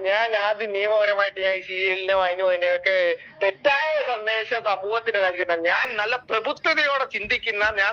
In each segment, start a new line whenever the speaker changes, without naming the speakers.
ഞാൻ ആദ്യം നിയമപരമായിട്ട് ഞാൻ ഈ സീരിയലിനും അതിനൊക്കെ തെറ്റായ സന്ദേശം സമൂഹത്തിന് നൽകുന്ന ഞാൻ നല്ല പ്രബുദ്ധതയോടെ ചിന്തിക്കുന്ന ഞാൻ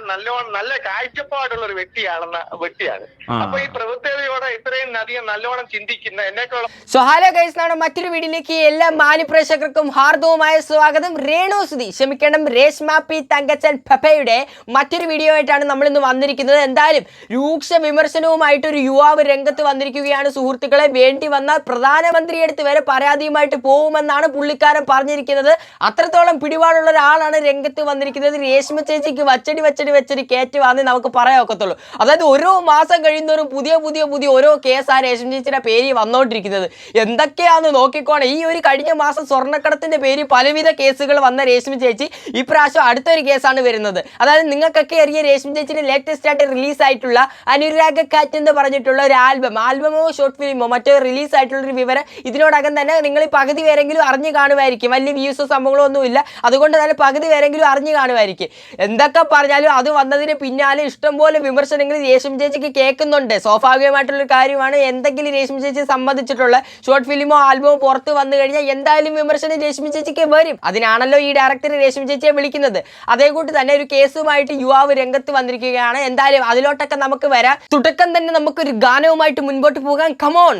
നല്ല കാഴ്ചപ്പാടുള്ള ഒരു വ്യക്തിയാണ്. അപ്പൊ ഈ പ്രബുദ്ധതയോടെ ഇത്രയും അധികം നല്ലോണം ചിന്തിക്കുന്ന എന്നെക്കുള്ള
ഹലോ ഗൈസ്, നമ്മുടെ മറ്റൊരു വീഡിയോയിലേക്ക് എല്ലാ മാന്യപ്രേക്ഷകർക്കും ഹാർദവുമായ സ്വാഗതം. രേണുസുതി ക്ഷമിക്കണം രേഷ്മ പി തങ്കച്ചൻ പെപ്പയുടെ മറ്റൊരു വീഡിയോ ആയിട്ടാണ് നമ്മൾ ഇന്ന് വന്നിരിക്കുന്നത്. എന്തായാലും രൂക്ഷ വിമർശനവുമായിട്ട് ഒരു യുവാവ് രംഗത്ത് വന്നിരിക്കുകയാണ് സുഹൃത്തുക്കളെ. വേണ്ടി വന്നാൽ പ്രധാനമന്ത്രിയെടുത്ത് വരെ പരാതിയുമായിട്ട് പോകുമെന്നാണ് പുള്ളിക്കാരൻ പറഞ്ഞിരിക്കുന്നത്. അത്രത്തോളം പിടിപാടുള്ള ഒരാളാണ് രംഗത്ത് വന്നിരിക്കുന്നത്. രേഷ്മ ചേച്ചിക്ക് വച്ചടി കയറ്റി വന്ന് നമുക്ക് പറയാൻ ഒക്കത്തുള്ളൂ. അതായത് ഓരോ മാസം കഴിയുന്നവരും പുതിയ ഓരോ കേസാണ് രേഷ്മ ചേച്ചിയുടെ പേര് വന്നുകൊണ്ടിരിക്കുന്നത്. എന്തൊക്കെയാന്ന് നോക്കിക്കോണേ. ഈ ഒരു കഴിഞ്ഞ മാസം സ്വർണ്ണക്കടത്തിന്റെ പേര് പലവിധ കേസുകൾ വന്ന രേഷ്മ ചേച്ചി ഇപ്രാവശ്യം അടുത്തൊരു കേസാണ് വരുന്നത്. അതായത് നിങ്ങൾക്കൊക്കെ അറിയ രേഷ്മ ചേച്ചിയുടെ ലേറ്റസ്റ്റ് ആയിട്ട് റിലീസ് ആയിട്ടുള്ള അനുരാഗ കാറ്റ് എന്ന് പറഞ്ഞിട്ടുള്ള ഒരു ആൽബമോ ഷോർട്ട് ഫിലിമോ മറ്റോ റിലീസ് ആയിട്ടുള്ളൊരു വിവരം ഇതിനോടകം തന്നെ നിങ്ങൾ ഈ പകുതി പേരെങ്കിലും അറിഞ്ഞു കാണുമായിരിക്കും. വലിയ വ്യൂസോ സംഭവങ്ങളോ ഒന്നുമില്ല, അതുകൊണ്ട് തന്നെ പകുതി പേരെങ്കിലും അറിഞ്ഞു കാണുമായിരിക്കും. എന്തൊക്കെ പറഞ്ഞാലും അത് വന്നതിന് പിന്നാലെ ഇഷ്ടംപോലെ വിമർശനങ്ങൾ രേഷ്മ ചേച്ചിക്ക് കേൾക്കുന്നുണ്ട്. സ്വാഭാവികമായിട്ടുള്ളൊരു കാര്യമാണ്. എന്തെങ്കിലും രേഷ്മ ചേച്ചി സംബന്ധിച്ചിട്ടുള്ള ഷോർട്ട് ഫിലിമോ ആൽബമോ പുറത്ത് വന്നു കഴിഞ്ഞാൽ എന്തായാലും വിമർശനം രേഷ്മ ചേച്ചിക്ക് വരും. അതിനാണല്ലോ ഈ ഡയറക്ടർ രേഷ്മ ചേച്ചിയെ വിളിക്കുന്നത്. അതേകൂട്ട് തന്നെ ഒരു കേസുമായിട്ട് യുവാവ് രംഗത്ത് വന്നിരിക്കുകയാണ്. എന്തായാലും അതിലോട്ടൊക്കെ നമുക്ക് വരാം. തുടക്കം തന്നെ നമുക്കൊരു ഗാനവുമായിട്ട് മുൻപോട്ട് പോകാം. കമോൺ.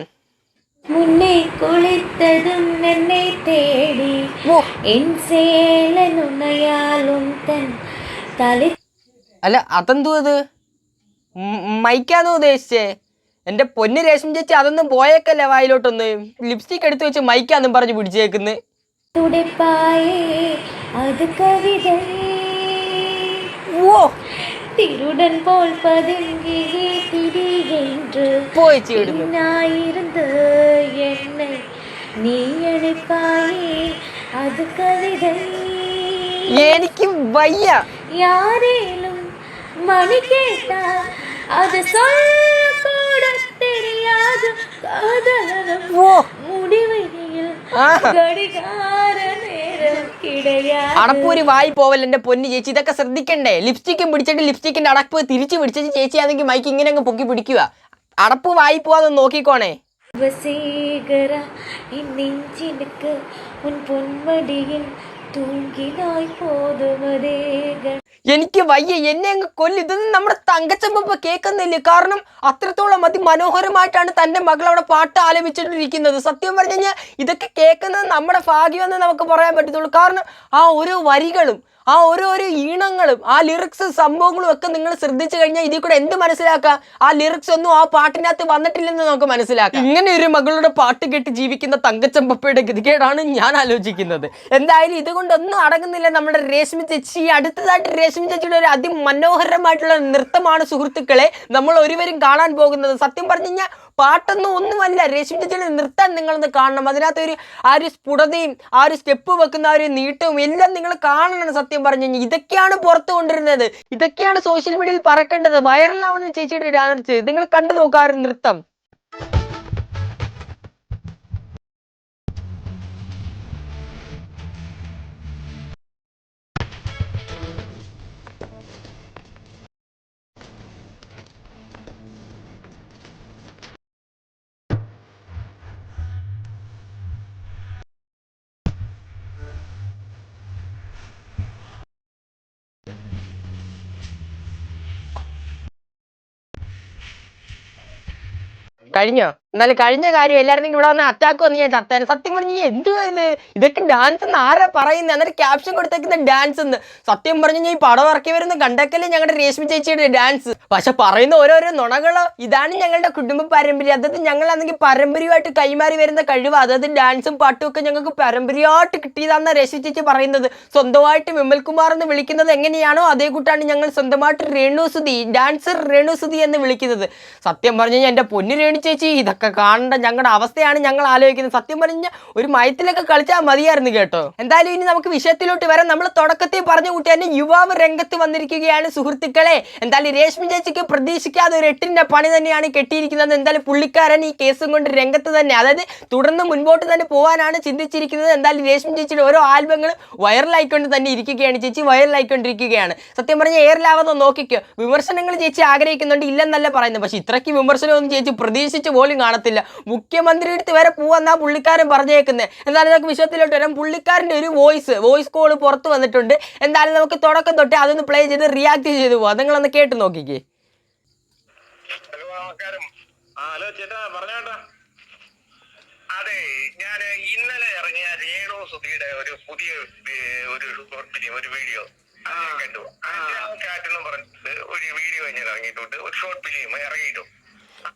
മുന്നേ കുളിത്തതും എന്നെ തേടി
അല്ല അതെന്തോ അത് മൈക്കാന്നോ ഉദ്ദേശിച്ചേ? എന്റെ പൊന്ന് രേഷ്മ ചേച്ചി അതൊന്നും പോയേക്കല്ലേ വായിലോട്ടൊന്ന്. ലിപ്സ്റ്റിക് എടുത്തു വെച്ച് മൈക്കാന്നും പറഞ്ഞു പിടിച്ചേക്കുന്നു.
திருடன் போல் பதுங்கியே திடீரென்று போயிருந்து என்னை நீ அழைப்பாயே அது கவிதை.
എനിക്ക് വയ്യ.
யாரேலும் மணி கேட்டா அது சொல்ல கூட தெரியாது காதலனும் முடிவையில் கடிகார நேரம் கிடையாது.
അടപ്പൂരി വായി പോവല്ല എന്റെ പൊന്നു ചേച്ചി. ഇതൊക്കെ ശ്രദ്ധിക്കണ്ടേ? ലിപ്സ്റ്റിക്കും പിടിച്ചിട്ട് ലിപ്സ്റ്റിക്കിന്റെ അടപ്പ് തിരിച്ചു പിടിച്ചിട്ട് ചേച്ചി ആണെങ്കിൽ മൈക്ക് ഇങ്ങനെ അങ്ങ് പൊക്കി പിടിക്കുക. അടപ്പ് വായി പോവാന്ന് നോക്കിക്കോണേ.
വസീകര ഇന്നിഞ്ചിനുക്ക് ഉൻ പൊന്മടിയിൽ തൂങ്ങിനായി പോതുമതേക.
എനിക്ക് വയ്യ, എന്നെ അങ്ങ് കൊല്ലും. ഇതൊന്നും നമ്മുടെ തങ്കച്ചമ്പ കേൾക്കുന്നില്ല. കാരണം അത്രത്തോളം അതിമനോഹരമായിട്ടാണ് തൻ്റെ മകൾ അവിടെ പാട്ട് ആലപിച്ചിട്ടിരിക്കുന്നത്. സത്യം പറഞ്ഞു കഴിഞ്ഞാൽ ഇതൊക്കെ കേൾക്കുന്നത് നമ്മുടെ ഭാഗ്യമെന്ന് നമുക്ക് പറയാൻ പറ്റത്തുള്ളൂ. കാരണം ആ ഓരോ വരികളും ആ ഓരോരോ ഈണങ്ങളും ആ ലിറിക്സ് സംഭവങ്ങളും ഒക്കെ നിങ്ങൾ ശ്രദ്ധിച്ചു കഴിഞ്ഞാൽ ഇതിൽ കൂടെ എന്ത് മനസ്സിലാക്കാം? ആ ലിറിക്സ് ഒന്നും ആ പാട്ടിനകത്ത് വന്നിട്ടില്ലെന്ന് നമുക്ക് മനസ്സിലാക്കാം. ഇങ്ങനെ ഒരു മകളുടെ പാട്ട് കേട്ട് ജീവിക്കുന്ന തങ്കച്ചമ്പപ്പയുടെ ഗതികേടാണ് ഞാൻ ആലോചിക്കുന്നത്. എന്തായാലും ഇതുകൊണ്ടൊന്നും അടങ്ങുന്നില്ല നമ്മുടെ രേഷ്മ ചേച്ചി. അടുത്തതായിട്ട് രേഷ്മ ചേച്ചിയുടെ ഒരു അതിമനോഹരമായിട്ടുള്ള നൃത്തമാണ് സുഹൃത്തുക്കളെ നമ്മൾ ഒരുവരും കാണാൻ പോകുന്നത്. സത്യം പറഞ്ഞു കഴിഞ്ഞാൽ ഒന്നുമല്ല രേഷ്മ ചേച്ചിയുടെ നൃത്തം നിങ്ങളൊന്ന് കാണണം. അതിനകത്ത് ആ ഒരു സ്ഫുടതയും ആ ഒരു സ്റ്റെപ്പ് വെക്കുന്ന ആ ഒരു നീട്ടവും എല്ലാം നിങ്ങൾ കാണണം. സത്യം പറഞ്ഞു കഴിഞ്ഞാൽ ഇതൊക്കെയാണ് പുറത്തു കൊണ്ടിരുന്നത്. ഇതൊക്കെയാണ് സോഷ്യൽ മീഡിയയിൽ പറക്കേണ്ടത്. വൈറലാവുന്ന ചേച്ചിയുടെ ഡാൻസ് നിങ്ങൾ കണ്ടു നോക്കാറ് നൃത്തം. കഴിഞ്ഞോ? എന്നാലും കഴിഞ്ഞ കാര്യം എല്ലാവരും ഇവിടെ വന്ന് അറ്റാക്ക് വന്ന് ഞാൻ ചത്താൻ. സത്യം പറഞ്ഞ് എന്തുവാ ഇതൊക്കെ ഡാൻസ് എന്ന് ആരാ പറയുന്നത്? എന്നിട്ട് ക്യാപ്ഷൻ കൊടുത്തേക്കുന്ന ഡാൻസ് എന്ന്. സത്യം പറഞ്ഞു ഞാൻ ഈ പടം ഇറക്കി വരുന്ന കണ്ടക്കല്ലേ ഞങ്ങളുടെ രേഷ്മ ചേച്ചിയുടെ ഡാൻസ്. പക്ഷെ പറയുന്ന ഓരോരോ നുണകളോ. ഇതാണ് ഞങ്ങളുടെ കുടുംബ പാരമ്പര്യം. അതായത് ഞങ്ങളാണെങ്കിൽ പാരമ്പര്യമായിട്ട് കൈമാറി വരുന്ന കഴിവ്. അതായത് ഡാൻസും പാട്ടും ഒക്കെ ഞങ്ങൾക്ക് പാരമ്പര്യമായിട്ട് കിട്ടിയതാണെന്ന് രേഷ്മ ചേച്ചി പറയുന്നത്. സ്വന്തമായിട്ട് വിമൽകുമാർ എന്ന് വിളിക്കുന്നത് എങ്ങനെയാണോ അതേ കൂട്ടാണ് ഞങ്ങൾ സ്വന്തമായിട്ട് രേണുസുതി ഡാൻസർ രേണുസുതി എന്ന് വിളിക്കുന്നത്. സത്യം പറഞ്ഞു കഴിഞ്ഞാൽ എൻ്റെ പൊന്നു രേണു ചേച്ചി ഇതൊക്കെ കാണേണ്ട ഞങ്ങളുടെ അവസ്ഥയാണ് ഞങ്ങൾ ആലോചിക്കുന്നത്. സത്യം പറഞ്ഞ ഒരു മയത്തിലൊക്കെ കളിച്ചാൽ മതിയായിരുന്നു കേട്ടോ. എന്തായാലും ഇനി നമുക്ക് വിഷയത്തിലോട്ട് വരാം. നമ്മൾ തുടക്കത്തിൽ പറഞ്ഞു കൂട്ടി തന്നെ യുവാവ് രംഗത്ത് വന്നിരിക്കുകയാണ് സുഹൃത്തുക്കളെ. എന്തായാലും രേഷ്മ ചേച്ചിക്ക് പ്രതീക്ഷിക്കാതെ ഒരു 8ന്റെ പണി തന്നെയാണ് കെട്ടിയിരിക്കുന്നത്. എന്തായാലും പുള്ളിക്കാരൻ ഈ കേസും കൊണ്ട് രംഗത്ത് തന്നെ അതായത് തുടർന്ന് മുൻപോട്ട് തന്നെ പോകാനാണ് ചിന്തിച്ചിരിക്കുന്നത്. എന്തായാലും രേഷ്മ ചേച്ചിയുടെ ഓരോ ആൽബങ്ങൾ വൈറലായിക്കൊണ്ട് തന്നെ ഇരിക്കുകയാണ്. ചേച്ചി വൈറലായിക്കൊണ്ടിരിക്കുകയാണ്. സത്യം പറഞ്ഞാൽ എയറിലാവുന്ന നോക്കിക്കോ. വിമർശനങ്ങൾ ചേച്ചി ആഗ്രഹിക്കുന്നുണ്ട്, ഇല്ലെന്നല്ല പറയുന്നത്. പക്ഷെ ഇത്രയ്ക്ക് വിമർശനമൊന്നും ചേച്ചി പ്രതീക്ഷിച്ച് പോലും കാണത്തില്ല. മുഖ്യമന്ത്രിയുടെ അടുത്ത് വരെ പോവാന്നാ പുള്ളിക്കാരൻ പറഞ്ഞേക്കുന്നത്. എന്തായാലും നമുക്ക് വിഷയത്തിലോട്ട് വരാം. പുള്ളിക്കാരൻ്റെ ഒരു വോയിസ് കോൾ പുറത്ത് വന്നിട്ടുണ്ട്. എന്തായാലും നമുക്ക് തുടക്കം തൊട്ട് അതൊന്ന് പ്ലേ ചെയ്ത് റിയാക്ട് ചെയ്ത് പോവാം. നിങ്ങളൊന്ന് കേട്ട് നോക്കിക്കേ.
ഹലോ ചേട്ടാ, പറഞ്ഞോട്ടാ. അതെ, ഞാൻ ഇന്നലെ ഇറങ്ങിയ രേണു സുധിയുടെ ഒരു പുതിയ ഒരു ഫിലിം, ഒരു വീഡിയോ കണ്ടു. കാറ്റെന്ന് പറഞ്ഞിട്ട് ഒരു വീഡിയോ ഞാൻ ഇറങ്ങിയിട്ടുണ്ട്, ഒരു ഷോർട്ട് ഫിലിം ഇറങ്ങിയിട്ടു.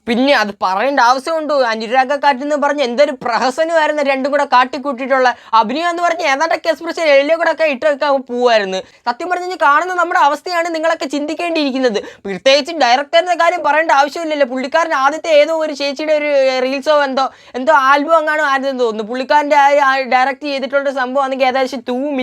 പിന്നെ അത് പറയേണ്ട ആവശ്യമുണ്ടോ? അനുരാഗ കാറ്റെന്ന് പറഞ്ഞ് എന്തൊരു പ്രഹസനമായിരുന്നു രണ്ടും കൂടെ കാട്ടിക്കൂട്ടിയിട്ടുള്ള അഭിനയം എന്ന് പറഞ്ഞ് ഏതാണ്ടൊക്കെ എക്സ്പ്രഷൻ എല്ലാം കൂടെ ഒക്കെ ഇട്ടൊക്കെ പോവായിരുന്നു. സത്യം പറഞ്ഞു കഴിഞ്ഞാൽ കാണുന്ന നമ്മുടെ അവസ്ഥയാണ് നിങ്ങളൊക്കെ ചിന്തിക്കേണ്ടിയിരിക്കുന്നത്. പ്രത്യേകിച്ച് ഡയറക്ടറിന്റെ കാര്യം പറയേണ്ട ആവശ്യമില്ലല്ലോ. പുള്ളിക്കാരൻ ആദ്യത്തെ ഏതോ ഒരു ചേച്ചിയുടെ ഒരു റീൽസോ എന്തോ ആൽബം അങ്ങാണോ ആയിരുന്നെന്ന് തോന്നുന്നു. പുള്ളിക്കാരൻ്റെ ഡയറക്റ്റ് ചെയ്തിട്ടുള്ള സംഭവം ആണെങ്കിൽ ഏകദേശം 2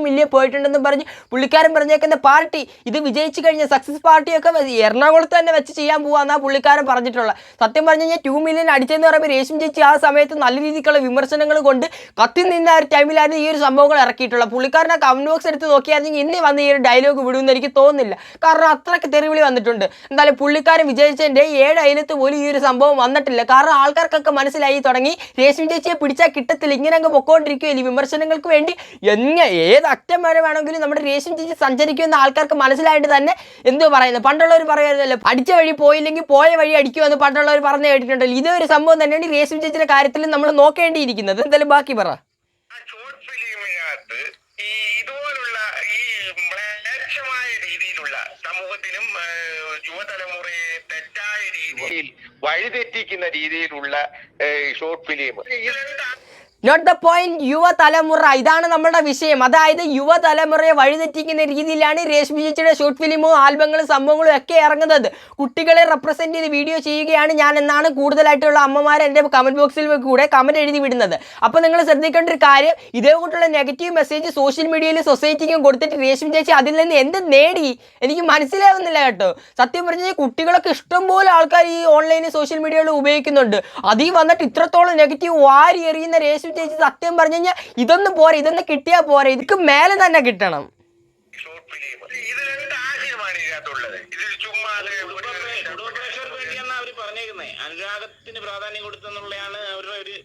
മില്യൺ പോയിട്ടുണ്ടെന്ന് പറഞ്ഞ് പുള്ളിക്കാരൻ പറഞ്ഞേക്കുന്ന പാർട്ടി ഇത് വിജയിച്ചു കഴിഞ്ഞ സക്സസ് പാർട്ടിയൊക്കെ എറണാകുളത്ത് തന്നെ വെച്ച് ചെയ്യാൻ പോവാന്നാണ് പുള്ളിക്കാരൻ പറഞ്ഞിട്ടുള്ളത്. സത്യം പറഞ്ഞു കഴിഞ്ഞാൽ 2 മില്യൺ അടിച്ചെന്ന് പറയുമ്പോൾ രേഷ്മ ചേച്ചി ആ സമയത്ത് നല്ല രീതിക്കുള്ള വിമർശനങ്ങൾ കൊണ്ട് കത്തി നിന്ന ഒരു ടൈമിലായിരുന്നു ഈ ഒരു സംഭവങ്ങൾ ഇറക്കിയിട്ടുള്ളത്. പുള്ളിക്കാരനെ കമന്റ് ബോക്സ് എടുത്ത് നോക്കിയായിരുന്നെങ്കിൽ ഇന്ന് വന്ന് ഈ ഒരു ഡയലോഗ് വിടുമെന്ന് എനിക്ക് തോന്നുന്നില്ല. കാരണം അത്രയ്ക്ക് തെറിവിളി വന്നിട്ടുണ്ട്. എന്തായാലും പുള്ളിക്കാരൻ വിജയിച്ചതിൻ്റെ 7 അയലത്ത് പോലും ഈ ഒരു സംഭവം വന്നിട്ടില്ല. കാരണം ആൾക്കാർക്കൊക്കെ മനസ്സിലായി തുടങ്ങി രേഷ്മ ചേച്ചിയെ പിടിച്ചാൽ കിട്ടത്തില്ല, ഇങ്ങനെ അങ്ങ് പൊക്കോണ്ടിരിക്കുകയില്ല. വിമർശനങ്ങൾക്ക് വേണ്ടി ഏത് അറ്റം വരെ വേണമെങ്കിലും നമ്മുടെ രേഷ്മ ചേച്ചി സഞ്ചരിക്കുമെന്ന് ആൾക്കാർക്ക് മനസ്സിലായിട്ട് തന്നെ എന്തോ പറയുന്നത്. പണ്ടുള്ളവർ പറയുന്നതല്ലോ, അടിച്ച വഴി പോയില്ലെങ്കിൽ പോയ വഴി അടിക്കുമെന്ന് പണ്ടുള്ളവർ പറഞ്ഞു കേട്ടിട്ടുണ്ടല്ലോ. ഇതൊരു സംഭവം തന്നെയാണ് രേഷ്മ ചേച്ചിയുടെ കാര്യത്തിൽ നമ്മൾ നോക്കേണ്ടിയിരിക്കുന്നത്. എന്തായാലും ബാക്കി പറ.
ഷോർട്ട് ഫിലിമിനകത്ത് ഈ ഇതുപോലുള്ള ഈ മ്ലേച്ഛമായ രീതിയിലുള്ള സമൂഹത്തിനും യുവതലമുറയെ തെറ്റായ രീതിയിൽ വഴിതെറ്റിക്കുന്ന രീതിയിലുള്ള short film
not the point. യുവതലമുറ, ഇതാണ് നമ്മുടെ വിഷയം. അതായത് യുവതലമുറയെ വഴിതെറ്റിക്കുന്ന രീതിയിലാണ് രേഷ്മ ചേച്ചിയുടെ ഷോർട്ട് ഫിലിമും ആൽബങ്ങളും സംഭവങ്ങളും ഒക്കെ ഇറങ്ങുന്നത്. കുട്ടികളെ റെപ്രസെന്റ് ചെയ്ത് വീഡിയോ ചെയ്യുകയാണ് ഞാൻ എന്നാണ് കൂടുതലായിട്ടുള്ള അമ്മമാർ എൻ്റെ കമന്റ് ബോക്സിൽ കൂടെ കമന്റ് എഴുതി വിടുന്നത്. അപ്പോൾ നിങ്ങൾ ശ്രദ്ധിക്കേണ്ട ഒരു കാര്യം, ഇതേകൂട്ടുള്ള നെഗറ്റീവ് മെസ്സേജ് സോഷ്യൽ മീഡിയയിൽ സൊസൈറ്റിക്കും കൊടുത്തിട്ട് രേഷ്മ ചേച്ചി അതിൽ നിന്ന് എന്ത് നേടി എനിക്ക് മനസ്സിലാവുന്നില്ല കേട്ടോ. സത്യം പറഞ്ഞാൽ കുട്ടികളൊക്കെ ഇഷ്ടംപോലെ ആൾക്കാർ ഈ ഓൺലൈനിൽ സോഷ്യൽ മീഡിയയിൽ ഉപയോഗിക്കുന്നുണ്ട്. അതിൽ വന്നിട്ട് ഇത്രത്തോളം നെഗറ്റീവ് വാരി എറിയുന്ന രേഷ്മ ചേച്ചി സത്യം പറഞ്ഞു കഴിഞ്ഞാൽ ഇതൊന്നും പോരെ, ഇതൊന്നും കിട്ടിയാൽ പോരെ, ഇതിക്ക് മേലെ തന്നെ കിട്ടണം.
അനുരാഗത്തിന് പ്രാധാന്യം കൊടുത്തെന്നുള്ളതാണ് അവരുടെ ഒരു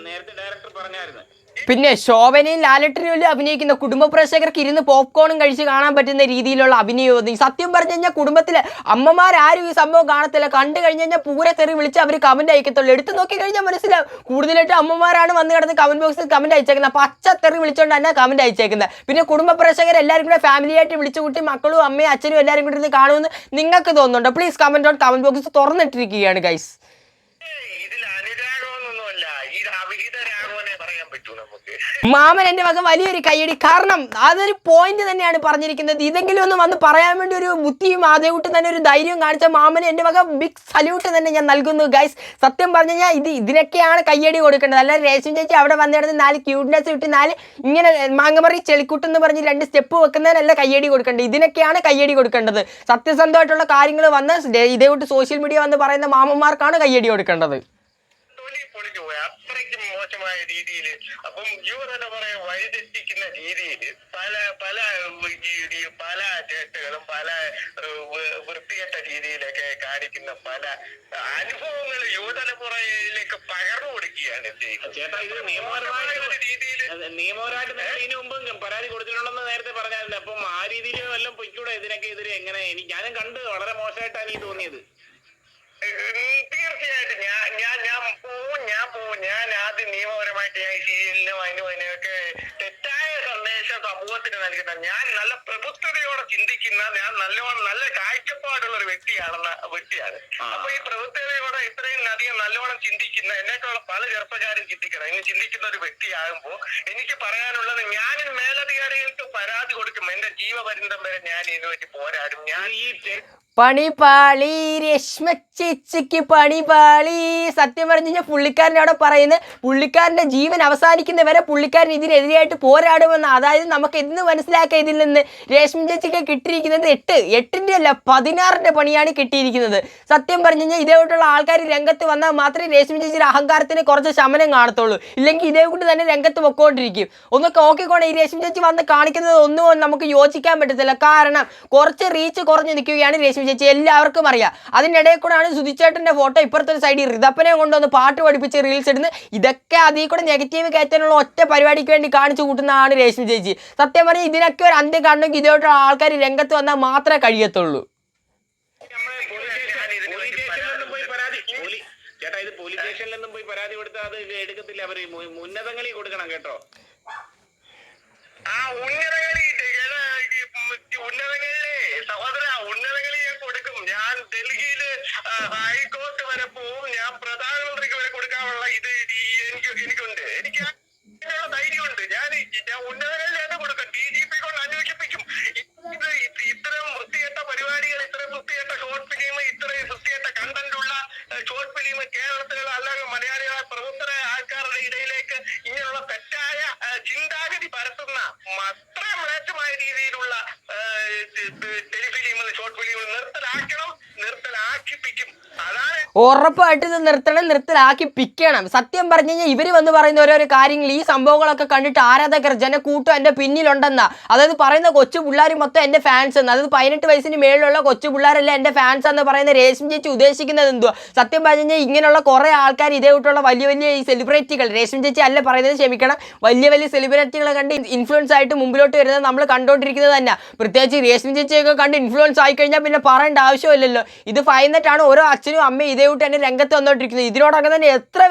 നേരത്തെ ഡയറക്ടർ പറഞ്ഞായിരുന്നു.
പിന്നെ ശോഭനയും ലാലട്ടനും അഭിനയിക്കുന്ന കുടുംബ പ്രേക്ഷകർക്ക് ഇരുന്ന് പോപ്കോണും കഴിച്ച് കാണാൻ പറ്റുന്ന രീതിയിലുള്ള അഭിനയം. സത്യം പറഞ്ഞു കഴിഞ്ഞാൽ കുടുംബത്തിലെ അമ്മമാരും ഈ സംഭവം കാണത്തില്ല. കണ്ടു കഴിഞ്ഞ് കഴിഞ്ഞാൽ പൂരെ തെറി വിളിച്ച് അവർ കമന്റ് അയക്കത്തുള്ളൂ. എടുത്ത് നോക്കി കഴിഞ്ഞാൽ മനസ്സിലാവും കൂടുതലായിട്ട് അമ്മമാരാണ് വന്ന് കിടന്ന് കമന്റ് ബോക്സിൽ കമന്റ് അയച്ചേക്കുന്നത്. പച്ച തെറി വിളിച്ചുകൊണ്ട് തന്നെ കമന്റ് അയച്ചേക്കുന്നത്. പിന്നെ കുടുംബ പ്രേക്ഷകർ എല്ലാവരും കൂടെ ഫാമിലിയായിട്ട് വിളിച്ചു കൂട്ടി മക്കളും അമ്മയും അച്ഛനും എല്ലാവരും കൂടി ഇരുന്ന് കാണുമെന്ന് നിങ്ങൾക്ക് തോന്നുന്നുണ്ടോ? Please comment on comment box തുറന്നിട്ടിരിക്കുകയാണ് ഗൈസ്. മാമൻ എൻ്റെ വക വലിയൊരു കയ്യടി. കാരണം അതൊരു പോയിന്റ് തന്നെയാണ് പറഞ്ഞിരിക്കുന്നത്. ഇതെങ്കിലും ഒന്ന് വന്ന് പറയാൻ വേണ്ടി ഒരു ബുദ്ധിയും അതേകൂട്ട് തന്നെ ഒരു ധൈര്യവും കാണിച്ച മാമന് എൻ്റെ വക ബിഗ് സല്യൂട്ട് തന്നെ ഞാൻ നൽകുന്നു ഗൈസ്. സത്യം പറഞ്ഞു കഴിഞ്ഞാൽ ഇതിനൊക്കെയാണ് കയ്യടി കൊടുക്കേണ്ടത്. അല്ലാതെ രേഷ്മ ചേച്ചി അവിടെ വന്നിടന്ന് 4 ക്യൂട്ട്നെസ് ഇട്ട് 4 ഇങ്ങനെ മാങ്ങമറി ചെളിക്കൂട്ടെന്ന് പറഞ്ഞ് 2 സ്റ്റെപ്പ് വെക്കുന്നതിനല്ല കയ്യടി കൊടുക്കേണ്ടത്. ഇതിനൊക്കെയാണ് കയ്യടി കൊടുക്കേണ്ടത്. സത്യസന്ധമായിട്ടുള്ള കാര്യങ്ങൾ വന്ന് ഇതേകൂട്ട് സോഷ്യൽ മീഡിയ വന്ന് പറയുന്ന മാമന്മാർക്കാണ് കയ്യടി കൊടുക്കേണ്ടത്.
അത്രയ്ക്കും മോശമായ രീതിയിൽ അപ്പം യുവതലമുറയെ വഴിതെറ്റിക്കുന്ന രീതിയിൽ പല ചേട്ടുകളും പല വൃത്തികെട്ട രീതിയിലൊക്കെ കാണിക്കുന്ന പല അനുഭവങ്ങൾ യുവതലമുറയിലേക്ക് പകർന്നു കൊടുക്കുകയാണ്
ചേട്ടാ. ഇത് നിയമപരമായിട്ട് ഇതിനു മുമ്പ് പരാതി കൊടുത്തിട്ടുണ്ടെന്ന് നേരത്തെ പറഞ്ഞായിരുന്നു. അപ്പം ആ രീതിയിൽ വല്ലതും പൊയ്ക്കൂടെ ഇതിനൊക്കെ എതിരെ? എങ്ങനെ ഞാനും കണ്ട് വളരെ മോശമായിട്ടാണ് എനിക്ക് തോന്നിയത്.
തീർച്ചയായിട്ടും ഞാൻ പോവും. ഞാൻ ആദ്യം നിയമപരമായിട്ട് ഞാൻ സീരിയലിനും അതിനൊക്കെ തെറ്റായ സന്ദേശം സമൂഹത്തിന് നൽകുന്ന, ഞാൻ നല്ല പ്രബുദ്ധതയോടെ ചിന്തിക്കുന്ന, ഞാൻ നല്ല കാഴ്ചപ്പാടുള്ള ഒരു വ്യക്തിയാണ്. അപ്പൊ ഈ പ്രബുദ്ധതയോടെ ഇത്രയും അധികം നല്ലോണം ചിന്തിക്കുന്ന എന്നേക്കുള്ള പല ചെറുപ്പക്കാരും ചിന്തിക്കണം. ഇനി ചിന്തിക്കുന്ന ഒരു വ്യക്തിയാകുമ്പോൾ എനിക്ക് പറയാനുള്ളത്, ഞാനും മേലധികാരികൾക്ക് പരാതി കൊടുക്കും. എന്റെ ജീവപര്യന്തം വരെ ഞാൻ ഇതിനു വേണ്ടി പോരാടും. ഞാൻ ഈ
പണിപാളി രശ്മ ചേച്ചിക്ക് പണിപാളി. സത്യം പറഞ്ഞു കഴിഞ്ഞാൽ പുള്ളിക്കാരൻ അവിടെ പറയുന്നത് പുള്ളിക്കാരൻ്റെ ജീവൻ അവസാനിക്കുന്നവരെ പുള്ളിക്കാരൻ ഇതിനെതിരായിട്ട് പോരാടുമെന്ന്. അതായത് നമുക്ക് എന്ന് മനസ്സിലാക്കുക ഇതിൽ നിന്ന് രേഷ്മ ചേച്ചിക്ക് കിട്ടിയിരിക്കുന്നത് 8ന്റെ അല്ല 16ന്റെ പണിയാണ് കിട്ടിയിരിക്കുന്നത്. സത്യം പറഞ്ഞു കഴിഞ്ഞാൽ ഇതേകൂട്ടുള്ള ആൾക്കാർ രംഗത്ത് വന്നാൽ മാത്രമേ രേഷ്മ ചേച്ചിയുടെ അഹങ്കാരത്തിന് കുറച്ച് ശമനം കാണത്തുള്ളൂ. ഇല്ലെങ്കിൽ ഇതേകൂട്ട് തന്നെ രംഗത്ത് പൊക്കോണ്ടിരിക്കും. ഒന്ന് നോക്കിക്കോണേ, ഈ രേഷ്മ ചേച്ചി വന്ന് കാണിക്കുന്നത് ഒന്നും നമുക്ക് യോജിക്കാൻ പറ്റത്തില്ല. കാരണം കുറച്ച് റീച്ച് കുറഞ്ഞ് നിൽക്കുകയാണ് രേഷ്മ ചേച്ചി എല്ലാവർക്കും അറിയാം. അതിനിടയിൽ കൂടെയാണ് സുധിച്ചേട്ടൻ്റെ ഫോട്ടോ ഇപ്പുറത്തെ ഒരു സൈഡിൽ ഋതപ്പനെ കൊണ്ടുവന്ന് പാട്ട് പഠിപ്പിച്ച് റീൽസ് ഇടുന്നത്. ഇതൊക്കെ അതിൽ കൂടെ നെഗറ്റീവ് കയറ്റാനുള്ള ഒറ്റ പരിപാടിക്ക് വേണ്ടി കാണിച്ചു കൂട്ടുന്നതാണ് രേഷ്മി ചേച്ചി. സത്യം പറഞ്ഞാൽ ഇതിനൊക്കെ ഒരു അന്ത്യം കണ്ടെങ്കിൽ ഇതോട്ടുള്ള ആൾക്കാർ രംഗത്ത് വന്നാൽ മാത്രമേ കഴിയത്തുള്ളൂ.
ചേട്ടാ ഇത് പോലീസ് സ്റ്റേഷനിലൊന്നും പോയി പരാതി കൊടുത്താൽ അത് എടുക്കത്തില്ല, അവര് ഉന്നതങ്ങളിൽ കൊടുക്കണം കേട്ടോ.
ഉന്നതങ്ങളിലെ സഹോദര ഉന്നതങ്ങളിൽ ഞാൻ കൊടുക്കും. ഞാൻ ഡൽഹിയില് ഹൈക്കോർട്ട് വരെ പോവും. ഞാൻ പ്രധാനമന്ത്രിക്ക് വരെ കൊടുക്കാനുള്ള ഇത് എനിക്കുണ്ട്. എനിക്ക് ധൈര്യമുണ്ട്. ഞാൻ ഉന്നതങ്ങളിൽ തന്നെ കൊടുക്കും. DGP കൊണ്ട് അന്വേഷിപ്പിക്കും. ഇത്തരം വൃത്തികെട്ട പരിപാടികൾ, ഇത്തരം വൃത്തികെട്ട ഷോർട്ട് ഫിലിം, ഇത്രയും വൃത്തികെട്ട കണ്ടന്റ് ഉള്ള ഷോർട്ട് ഫിലിം കേരളത്തിലുള്ള അല്ലെങ്കിൽ മലയാളികളെ പ്രമുഖരായ ആൾക്കാരുടെ ഇടയിലേക്ക് ഇങ്ങനെയുള്ള തെറ്റായ ചിന്താഗതി പരത്തുന്ന അത്ര മ്ലേച്ഛമായ രീതിയിലുള്ള ടെലിഫിലിമുകൾ, ഷോർട്ട് ഫിലിമുകൾ നിർത്തലാക്കിപ്പിക്കും. അതാണ്
ഉറപ്പായിട്ട് ഇത് നിർത്തലാക്കിപ്പിക്കണം. സത്യം പറഞ്ഞു കഴിഞ്ഞാൽ ഇവർ വന്ന് പറയുന്ന ഓരോരോ കാര്യങ്ങൾ, ഈ സംഭവങ്ങളൊക്കെ കണ്ടിട്ട് ആരാധകർ ജനക്കൂട്ടം എൻ്റെ പിന്നിലുണ്ടെന്നാ. അതായത് പറയുന്ന കൊച്ചു പിള്ളേർ മൊത്തം എൻ്റെ ഫാൻസ് എന്ന്, അതായത് 18 വയസ്സിന് മേളിലുള്ള കൊച്ചു പിള്ളേരല്ല എൻ്റെ ഫാൻസ് എന്ന് പറയുന്ന രേഷ്മി ചേച്ചി ഉദ്ദേശിക്കുന്നത് എന്തുവാ? സത്യം പറഞ്ഞു കഴിഞ്ഞാൽ ഇങ്ങനെയുള്ള കുറേ ആൾക്കാർ ഇതേകൂട്ടുള്ള വലിയ വലിയ ഈ സെലിബ്രിറ്റികൾ, രേഷ്മി ചേച്ചി അല്ല പറയുന്നത്, ക്ഷമിക്കണം, വലിയ വലിയ സെലിബ്രിറ്റികളെ കണ്ട് ഇൻഫ്ലുവൻസ് ആയിട്ട് മുമ്പിലോട്ട് വരുന്നത് നമ്മൾ കണ്ടുകൊണ്ടിരിക്കുന്നത് തന്നെ. പ്രത്യേകിച്ച് രേഷ്മി ചേച്ചിയൊക്കെ കണ്ട് ഇൻഫ്ലുവൻസ് ആയിക്കഴിഞ്ഞാൽ പിന്നെ പറയേണ്ട ആവശ്യമില്ലല്ലോ. ഇത് ഫൈനറ്റാണ് ഓരോ അച്ഛനും അമ്മയും ഇതേകൂട്ട് തന്നെ രംഗത്ത് വന്നുകൊണ്ടിരിക്കുന്നത്. ഇതിനോടൊക്കെ തന്നെ എത്ര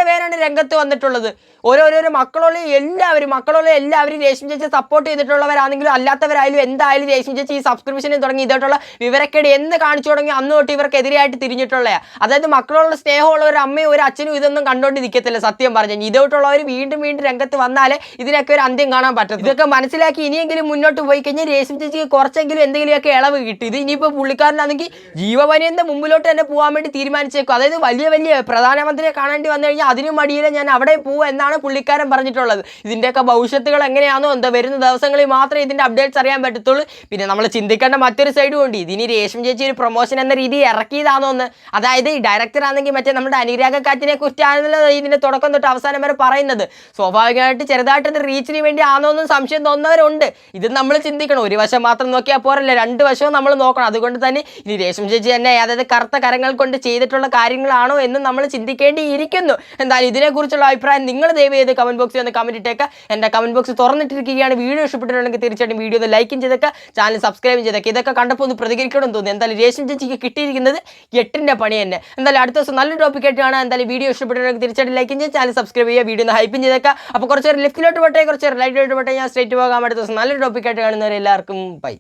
പേരാണ് രംഗത്ത് വന്നിട്ടുള്ളത്. ഓരോരോ മക്കളുള്ള എല്ലാവരും രേഷ്മി ചേച്ചി സപ്പോർട്ട് ചെയ്തിട്ടുള്ളവരാണെങ്കിലും അല്ലാത്തവരായാലും എന്തായാലും രേഷ്മി ചേച്ചി ഈ സബ്സ്ക്രിപ്ഷനിൽ തുടങ്ങി ഇതോട്ടുള്ള വിവരക്കേട് എന്ന് കാണിച്ചു തുടങ്ങി അന്ന് തൊട്ട് ഇവർക്കെതിരെയായിട്ട് തിരിഞ്ഞിട്ടുള്ളതാണ്. അതായത് മക്കളുള്ള സ്നേഹമുള്ള ഒരു അമ്മയും ഒരു അച്ഛനും ഇതൊന്നും കണ്ടുകൊണ്ട് നിൽക്കത്തില്ല. സത്യം പറഞ്ഞു ഇതോട്ടുള്ളവർ വീണ്ടും വീണ്ടും വന്നാലേ ഇതിനൊക്കെ ഒരു അന്ത്യം കാണാൻ പറ്റും. ഇതൊക്കെ മനസ്സിലാക്കി ഇനിയെങ്കിലും മുന്നോട്ട് പോയി കഴിഞ്ഞാൽ രേഷ്മി ചേച്ചിക്ക് കുറച്ചെങ്കിലും എന്തെങ്കിലുമൊക്കെ ഇളവ് കിട്ടും. ഇത് ഇനിയിപ്പോൾ പുള്ളിക്കാരനാണെങ്കിൽ ജീവപര്യന്തം മുമ്പിലോട്ട് തന്നെ പോകാൻ വേണ്ടി തീരുമാനിച്ചേക്കും. അതായത് വലിയ പ്രധാനമന്ത്രിയെ കാണേണ്ടി വന്നു കഴിഞ്ഞാൽ അതിനും മടിയില്ല, ഞാൻ അവിടെ പോവുക എന്നാണ് പുള്ളിക്കാരൻ പറഞ്ഞിട്ടുള്ളത്. ഇതിൻ്റെയൊക്കെ ഭവിഷ്യത്തുകൾ എങ്ങനെയാണോ എന്താ വരുന്ന ദിവസങ്ങളിൽ മാത്രമേ ഇതിൻ്റെ അപ്ഡേറ്റ്സ് അറിയാൻ പറ്റത്തുള്ളൂ. പിന്നെ നമ്മൾ ചിന്തിക്കേണ്ട മറ്റൊരു സൈഡും ഉണ്ട്. ഇതിന് രേഷ്മി ചേച്ചി ഒരു പ്രൊമോഷൻ എന്ന രീതിയിൽ ഇറക്കിയതാണോ എന്ന്. അതായത് ഈ ഡയറക്ടർ ആണെങ്കിൽ മറ്റേ നമ്മുടെ അനുരാഗ കാറ്റിനെ കുറിച്ചാണല്ലോ ഇതിൻ്റെ തുടക്കം തൊട്ട് അവസാനം വരെ പറയുന്നത്. സ്വാഭാവികമായിട്ട് ചെറുതായിട്ട് റീച്ചിന് വേണ്ടി ആണോ എന്നും സംശയം തോന്നുന്നവരുണ്ട്. ഇത് നമ്മൾ ചിന്തിക്കണം. ഒരു വശം മാത്രം നോക്കിയാൽ പോരല്ലേ, 2 വശവും നമ്മൾ നോക്കണം. അതുകൊണ്ട് തന്നെ ഇനി രേഷ്മി ചേച്ചി തന്നെ അതായത് കറുത്ത കരങ്ങൾ കൊണ്ട് ചെയ്തിട്ടുള്ള കാര്യങ്ങളാണോ എന്ന് നമ്മൾ ചിന്തിക്കേണ്ടിയിരിക്കുന്നു. എന്തായാലും ഇതിനെക്കുറിച്ചുള്ള അഭിപ്രായം നിങ്ങൾ ദയവ് ചെയ്ത് കമന്റ് ബോക്സിൽ ഒന്ന് കമന്റ് ഇട്ടേക്കുക. എൻ്റെ കമന്റ് ബോക്സ് തുറന്നിട്ടിരിക്കുകയാണ്. വീഡിയോ ഇഷ്ടപ്പെട്ടിട്ടുണ്ടെങ്കിൽ തീർച്ചയായിട്ടും വീഡിയോ ഒന്ന് ലൈക്കും ചെയ്തേക്കുക, ചാനൽ സബ്സ്ക്രൈബ് ചെയ്തേക്കുക. ഇതൊക്കെ കണ്ടപ്പോൾ ഒന്ന് പ്രതികരിക്കണം തോന്നി. എന്തായാലും രേഷ്മി ചേച്ചിക്ക് കിട്ടിയിരിക്കുന്നത് 8ന്റെ പണി തന്നെ. എന്തായാലും അടുത്ത ദിവസം നല്ലൊരു ടോപ്പിക്കായിട്ട് കാണാം. എന്തായാലും വീഡിയോ ഇഷ്ടപ്പെട്ടിട്ടുണ്ടെങ്കിൽ തീർച്ചയായിട്ടും ലൈക്കും ചെയ്യുക, ചാനൽ സബ്സ്ക്രൈബ് ചെയ്യുക, വീഡിയോ ഒന്ന് ഹൈപ്പും ചെയ്തേക്കുക. അപ്പോൾ കുറച്ച് ലെഫ്റ്റിലോട്ട് പോട്ടെ, കുറച്ച് റൈറ്റിലോട്ട് പോട്ടെ. ഞാൻ സ്ട്രേറ്റ് പോകാം. അടുത്ത ദിവസം നല്ലൊരു ടോപ്പിക്കായിട്ട് കാണുന്നവരെ എല്ലാവർക്കും ബൈ.